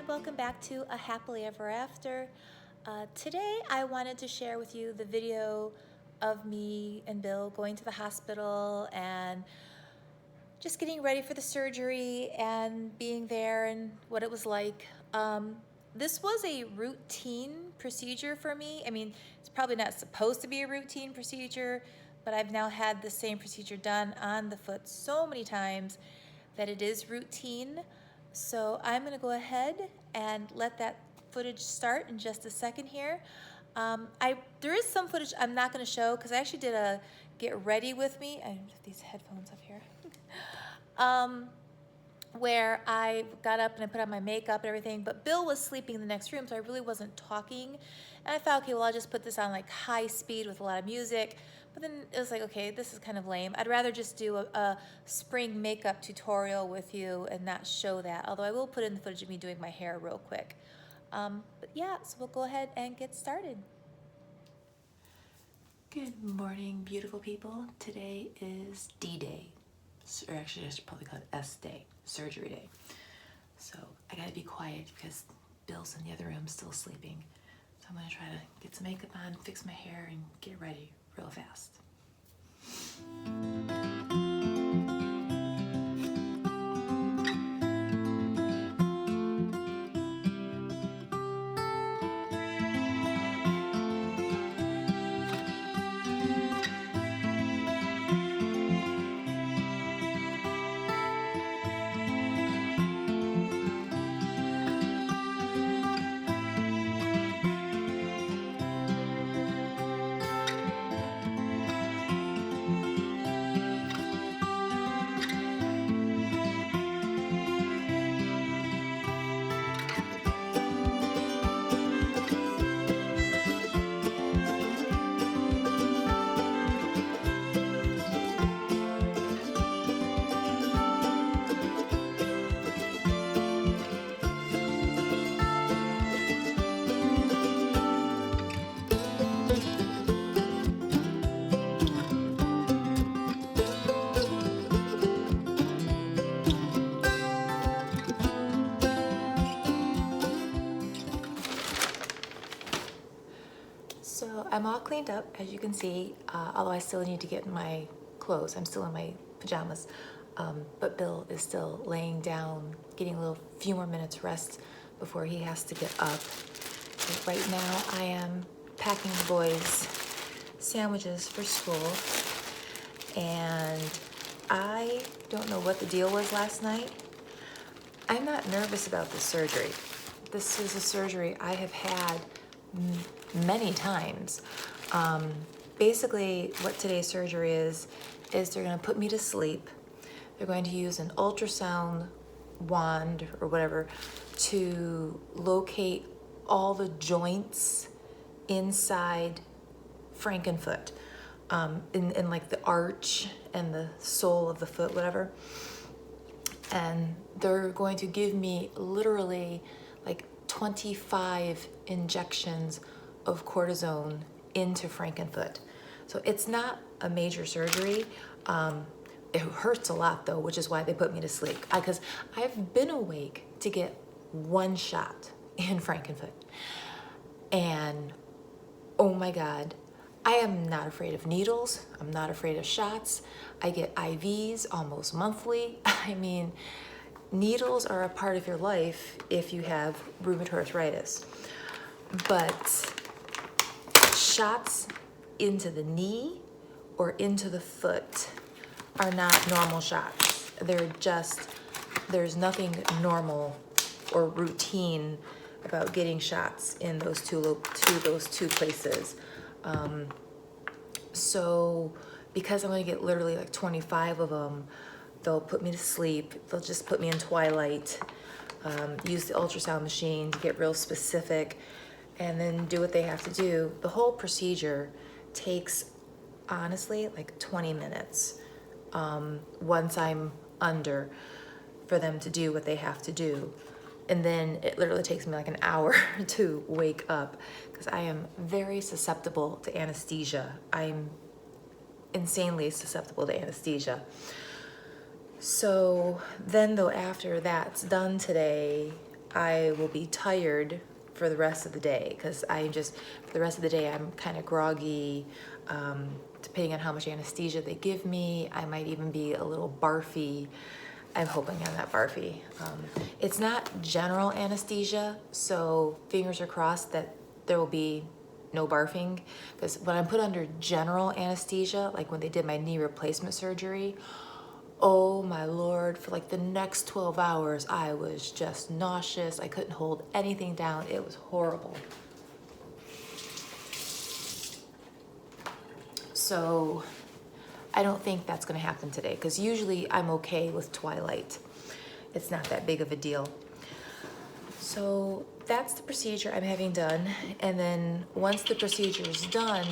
welcome back to A Happily Ever After. Today I wanted to share with you the video of me and Bill going to the hospital and just getting ready for the surgery and being there and what it was like. This was a routine procedure for me. I mean, it's probably not supposed to be a routine procedure, but I've now had the same procedure done on the foot so many times that it is routine. So I'm gonna go ahead and let that footage start in just a second here. There is some footage I'm not gonna show because I actually did a get ready with me. I have these headphones up here. Where I got up and I put on my makeup and everything, but Bill was sleeping in the next room, so I really wasn't talking. And I thought, okay, well, I'll just put this on like high speed with a lot of music. But then it was like, okay, this is kind of lame. I'd rather just do a spring makeup tutorial with you and not show that, although I will put in the footage of me doing my hair real quick. But yeah, so we'll go ahead and get started. Good morning, beautiful people. Today is D-Day, or actually I should probably call it S-Day, surgery day. So I gotta be quiet because Bill's in the other room still sleeping. So I'm gonna try to get some makeup on, fix my hair, and get ready real fast. So I'm all cleaned up, as you can see, although I still need to get in my clothes. I'm still in my pajamas, but Bill is still laying down, getting a few more minutes rest before he has to get up. But right now I am packing the boys' sandwiches for school, and I don't know what the deal was last night. I'm not nervous about this surgery. This is a surgery I have had many times. Basically, what today's surgery is they're going to put me to sleep. They're going to use an ultrasound wand or whatever to locate all the joints inside Frankenfoot, in like the arch and the sole of the foot, whatever. And they're going to give me literally like 25 injections of cortisone into Frankenfoot. So it's not a major surgery. It hurts a lot though, which is why they put me to sleep. Because I've been awake to get one shot in Frankenfoot. And oh my God, I am not afraid of needles. I'm not afraid of shots. I get IVs almost monthly. I mean, needles are a part of your life if you have rheumatoid arthritis. But shots into the knee or into the foot are not normal shots. There's nothing normal or routine about getting shots in those two places. So because I'm gonna get literally like 25 of them, they'll put me to sleep. They'll just put me in twilight, use the ultrasound machine to get real specific, and then do what they have to do. The whole procedure takes, honestly, like 20 minutes once I'm under, for them to do what they have to do. And then it literally takes me like an hour to wake up because I am very susceptible to anesthesia. I'm insanely susceptible to anesthesia. So then though, after that's done today, I will be tired for the rest of the day, because for the rest of the day, I'm kind of groggy. Depending on how much anesthesia they give me, I might even be a little barfy. I'm hoping I'm not barfy. It's not general anesthesia, so fingers are crossed that there will be no barfing, because when I'm put under general anesthesia, like when they did my knee replacement surgery, oh my Lord, for like the next 12 hours, I was just nauseous. I couldn't hold anything down. It was horrible. So I don't think that's gonna happen today, because usually I'm okay with twilight. It's not that big of a deal. So that's the procedure I'm having done. And then once the procedure is done,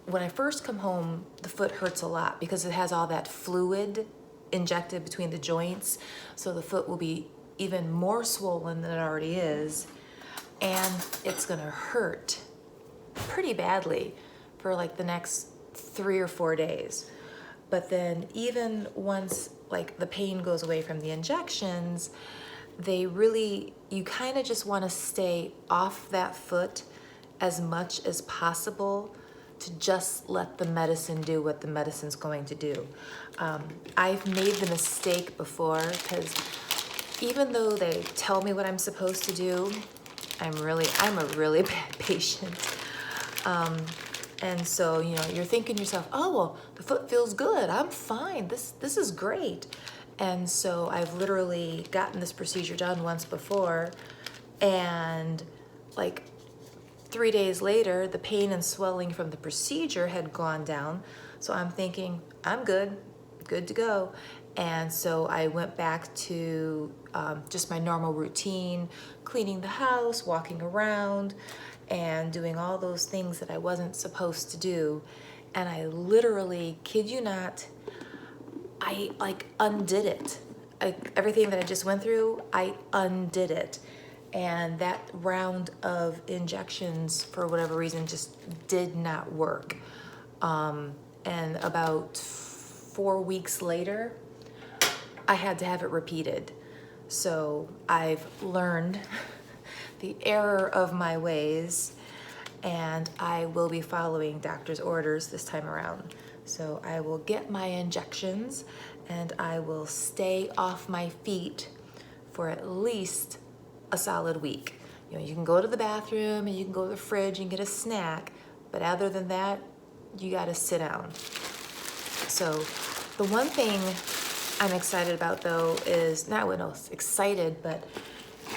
when I first come home, the foot hurts a lot because it has all that fluid injected between the joints. So the foot will be even more swollen than it already is. And it's gonna hurt pretty badly for like the next 3 or 4 days. But then even once like the pain goes away from the injections, you kind of just want to stay off that foot as much as possible to just let the medicine do what the medicine's going to do. I've made the mistake before, because even though they tell me what I'm supposed to do, I'm a really bad patient. And so, you're thinking to yourself, oh, well, the foot feels good. I'm fine. This is great. And so I've literally gotten this procedure done once before, and like 3 days later, the pain and swelling from the procedure had gone down. So I'm thinking, I'm good to go. And so I went back to just my normal routine, cleaning the house, walking around, and doing all those things that I wasn't supposed to do. And I literally, kid you not, I like undid it. Everything that I just went through, I undid it. And that round of injections, for whatever reason, just did not work. And about 4 weeks later, I had to have it repeated. So I've learned the error of my ways, and I will be following doctor's orders this time around. So I will get my injections, and I will stay off my feet for at least a solid week. You can go to the bathroom and you can go to the fridge and get a snack, but other than that, you gotta sit down. So the one thing I'm excited about though is, excited, but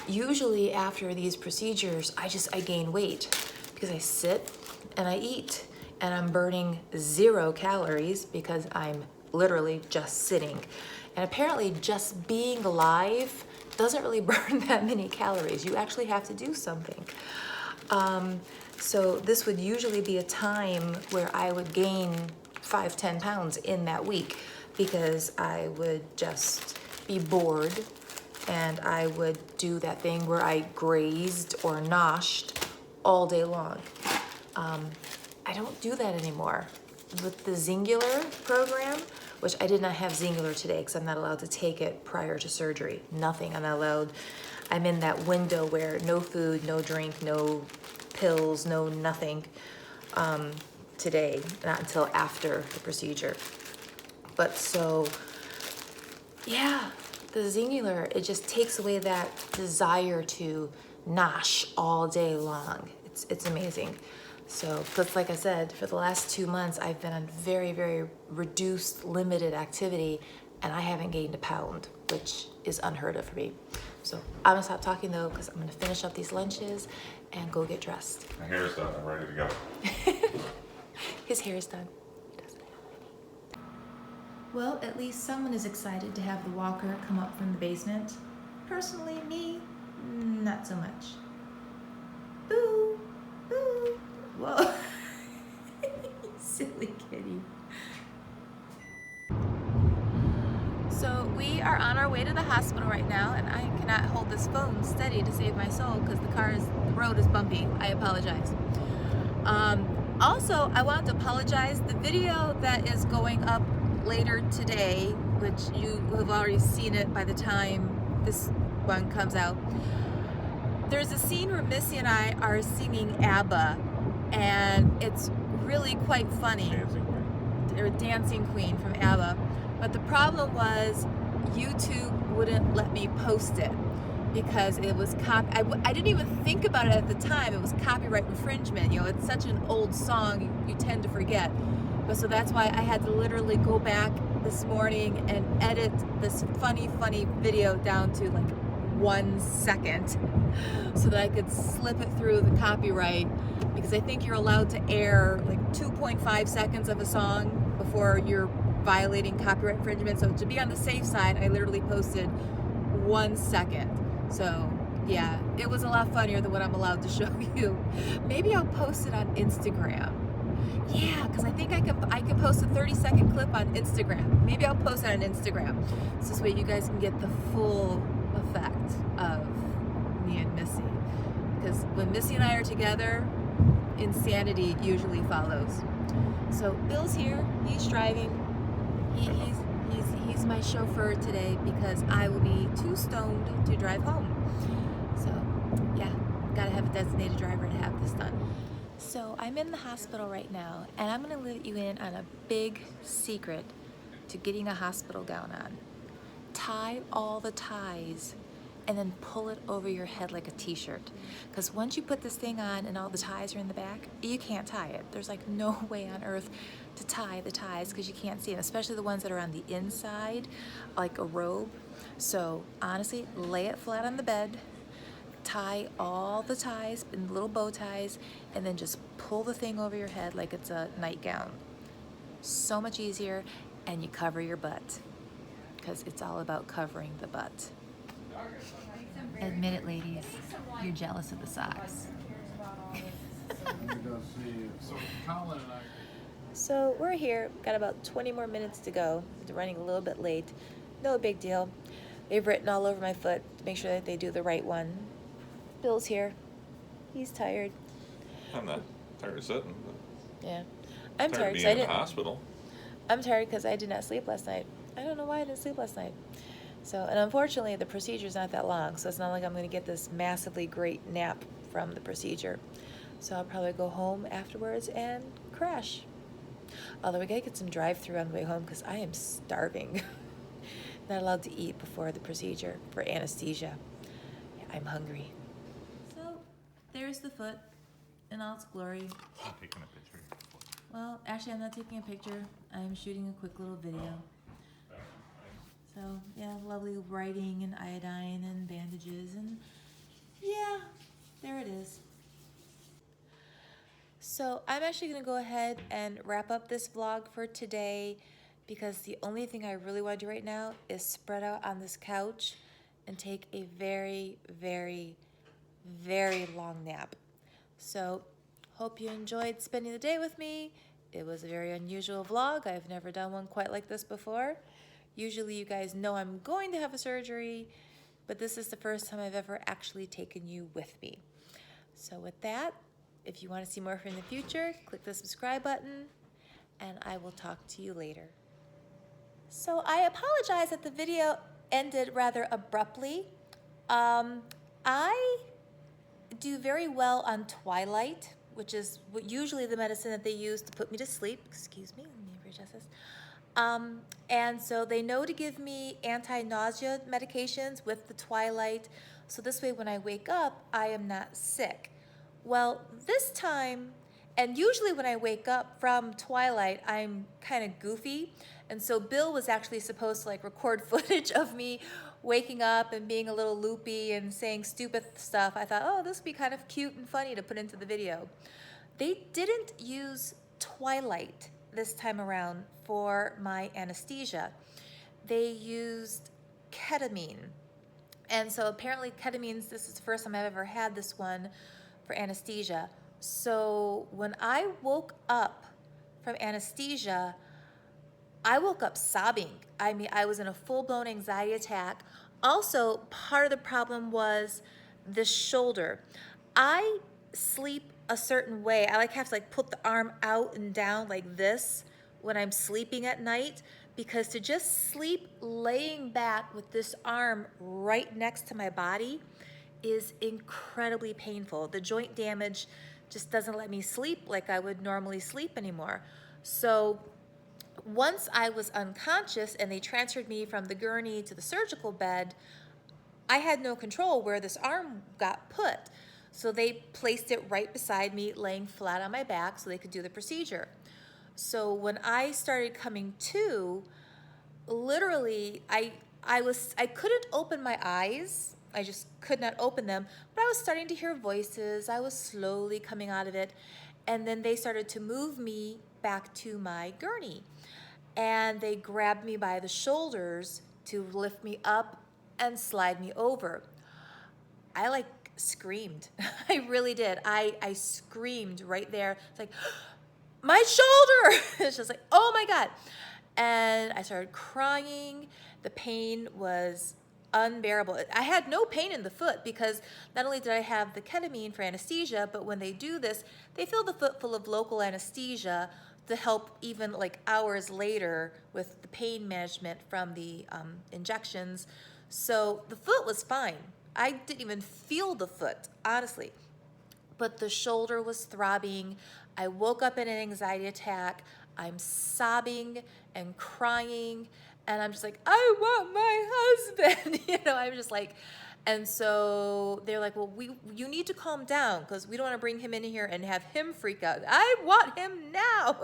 usually after these procedures, I gain weight because I sit and I eat, and I'm burning 0 calories because I'm literally just sitting. And apparently just being alive doesn't really burn that many calories. You actually have to do something. So this would usually be a time where I would gain 5-10 pounds in that week, because I would just be bored and I would do that thing where I grazed or noshed all day long. I don't do that anymore. With the Zingular program, which I did not have Zingular today because I'm not allowed to take it prior to surgery. Nothing, I'm not allowed. I'm in that window where no food, no drink, no pills, no nothing today, not until after the procedure. But so, yeah, the Zingular, it just takes away that desire to nosh all day long. It's amazing. So, because like I said, for the last 2 months, I've been on very, very reduced, limited activity, and I haven't gained a pound, which is unheard of for me. So I'm gonna stop talking though, because I'm gonna finish up these lunches and go get dressed. My hair's done, I'm ready to go. His hair is done. He doesn't have any. Well, at least someone is excited to have the walker come up from the basement. Personally, me, not so much. Boo! Boo! Whoa. Silly kitty. So we are on our way to the hospital right now, and I cannot hold this phone steady to save my soul because the road is bumpy. I apologize. Also, I wanted to apologize. The video that is going up later today, which you have already seen it by the time this one comes out. There's a scene where Missy and I are singing ABBA, and it's really quite funny. Or Dancing Queen from ABBA. But the problem was YouTube wouldn't let me post it because it was I didn't even think about it at the time. It was copyright infringement. You know, it's such an old song, you tend to forget. But so that's why I had to literally go back this morning and edit this funny video down to like 1 second so that I could slip it through the copyright, because I think you're allowed to air like 2.5 seconds of a song before you're violating copyright infringement. So to be on the safe side, I literally posted 1 second. So yeah, it was a lot funnier than what I'm allowed to show you. Maybe I'll post it on Instagram. Yeah, because I think I can post a 30-second clip on Instagram. Maybe I'll post it on Instagram. So this way you guys can get the full effect of me and Missy. Because when Missy and I are together, insanity usually follows. So Bill's here, he's driving. He's my chauffeur today because I will be too stoned to drive home. So yeah, gotta have a designated driver to have this done. So I'm in the hospital right now, and I'm gonna let you in on a big secret to getting a hospital gown on. Tie all the ties and then pull it over your head like a t-shirt. Because once you put this thing on and all the ties are in the back, you can't tie it. There's like no way on earth to tie the ties because you can't see them, especially the ones that are on the inside, like a robe. So honestly, lay it flat on the bed, tie all the ties in little bow ties, and then just pull the thing over your head like it's a nightgown. So much easier, and you cover your butt because it's all about covering the butt. Admit it, ladies, you're jealous of the socks. So we're here, got about 20 more minutes to go. We're running a little bit late. No big deal. They've written all over my foot to make sure that they do the right one. Bill's here. He's tired. I'm not tired of sitting, but Yeah. I'm tired being in the hospital. I'm tired because I did not sleep last night. I don't know why I didn't sleep last night. So, and unfortunately, the procedure's not that long, so it's not like I'm going to get this massively great nap from the procedure. So I'll probably go home afterwards and crash. Although we gotta get some drive-through on the way home because I am starving. Not allowed to eat before the procedure for anesthesia. Yeah, I'm hungry. So there's the foot in all its glory. I'm taking a picture. Well, actually, I'm not taking a picture. I'm shooting a quick little video. So yeah, lovely writing and iodine and bandages, and yeah, there it is. So I'm actually gonna go ahead and wrap up this vlog for today because the only thing I really want to do right now is spread out on this couch and take a very, very, very long nap. So hope you enjoyed spending the day with me. It was a very unusual vlog. I've never done one quite like this before. Usually you guys know I'm going to have a surgery, but this is the first time I've ever actually taken you with me. So with that, if you want to see more from the future, click the subscribe button, and I will talk to you later. So I apologize that the video ended rather abruptly. I do very well on Twilight, which is usually the medicine that they use to put me to sleep. Excuse me, let me readjust this. And so they know to give me anti-nausea medications with the Twilight, so this way when I wake up, I am not sick. Well, this time, and usually when I wake up from Twilight, I'm kind of goofy, and so Bill was actually supposed to like record footage of me waking up and being a little loopy and saying stupid stuff. I thought, oh, this would be kind of cute and funny to put into the video. They didn't use Twilight this time around for my anesthesia. They used ketamine. And so apparently ketamine, this is the first time I've ever had this one for anesthesia. So when I woke up from anesthesia, I woke up sobbing. I mean, I was in a full-blown anxiety attack. Also, part of the problem was the shoulder. I sleep a certain way. I have to put the arm out and down like this when I'm sleeping at night because to just sleep laying back with this arm right next to my body is incredibly painful. The joint damage just doesn't let me sleep like I would normally sleep anymore. So once I was unconscious and they transferred me from the gurney to the surgical bed, I had no control where this arm got put. So they placed it right beside me, laying flat on my back so they could do the procedure. So when I started coming to, literally, I couldn't open my eyes. I just could not open them, but I was starting to hear voices. I was slowly coming out of it. And then they started to move me back to my gurney. And they grabbed me by the shoulders to lift me up and slide me over. I like screamed. I really did. I screamed right there. It's like, my shoulder! It's just like, oh my God. And I started crying. The pain was unbearable. I had no pain in the foot because not only did I have the ketamine for anesthesia, but when they do this, they fill the foot full of local anesthesia to help even like hours later with the pain management from the injections. So the foot was fine. I didn't even feel the foot, honestly. But the shoulder was throbbing. I woke up in an anxiety attack. I'm sobbing and crying. And I'm just like, I want my husband. I'm just like, and so they're like, well, you need to calm down because we don't want to bring him in here and have him freak out. I want him now.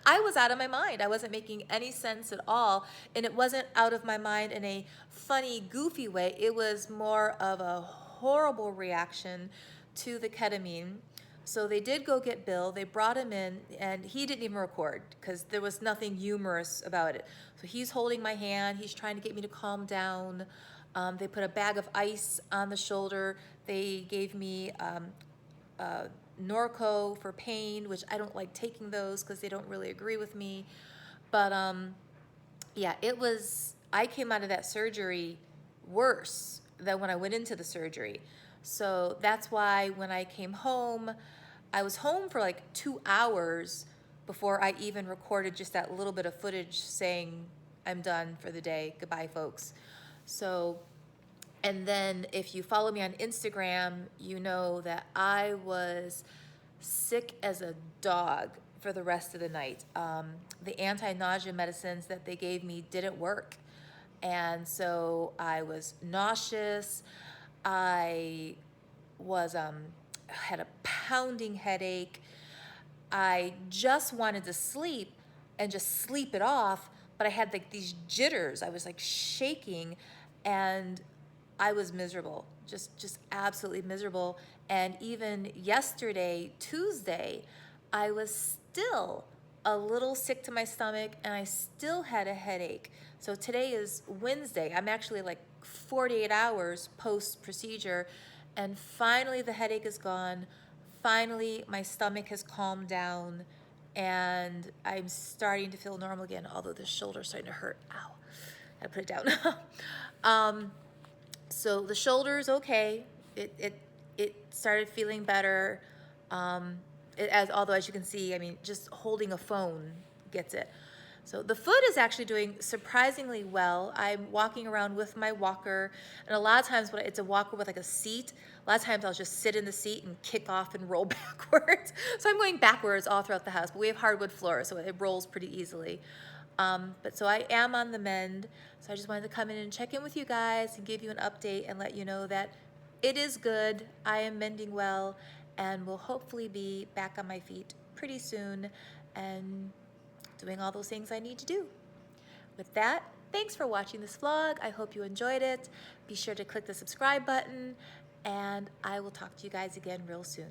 I was out of my mind. I wasn't making any sense at all. And it wasn't out of my mind in a funny, goofy way. It was more of a horrible reaction to the ketamine. So they did go get Bill. They brought him in, and he didn't even record because there was nothing humorous about it. So he's holding my hand. He's trying to get me to calm down. They put a bag of ice on the shoulder. They gave me Norco for pain, which I don't like taking those because they don't really agree with me. But yeah, I came out of that surgery worse than when I went into the surgery. So that's why when I came home, I was home for like 2 hours before I even recorded just that little bit of footage saying, I'm done for the day. Goodbye, folks. So, and then if you follow me on Instagram, you know that I was sick as a dog for the rest of the night. The anti-nausea medicines that they gave me didn't work. And so I was nauseous. I was had a pounding headache. I just wanted to sleep and just sleep it off, but I had like these jitters. I was like shaking, and I was miserable, just absolutely miserable. And even yesterday, Tuesday, I was still a little sick to my stomach, and I still had a headache. So today is Wednesday. I'm actually like 48 hours post-procedure, and finally the headache is gone. Finally, my stomach has calmed down, and I'm starting to feel normal again, although the shoulder's starting to hurt. Ow, I put it down. So the shoulder's okay. It started feeling better. Although as you can see, I mean, just holding a phone gets it. So the foot is actually doing surprisingly well. I'm walking around with my walker, and a lot of times it's a walker with like a seat. A lot of times I'll just sit in the seat and kick off and roll backwards. So I'm going backwards all throughout the house, but we have hardwood floors, so it rolls pretty easily. But so I am on the mend. So I just wanted to come in and check in with you guys and give you an update and let you know that it is good. I am mending well, and will hopefully be back on my feet pretty soon and doing all those things I need to do. With that, thanks for watching this vlog. I hope you enjoyed it. Be sure to click the subscribe button, and I will talk to you guys again real soon.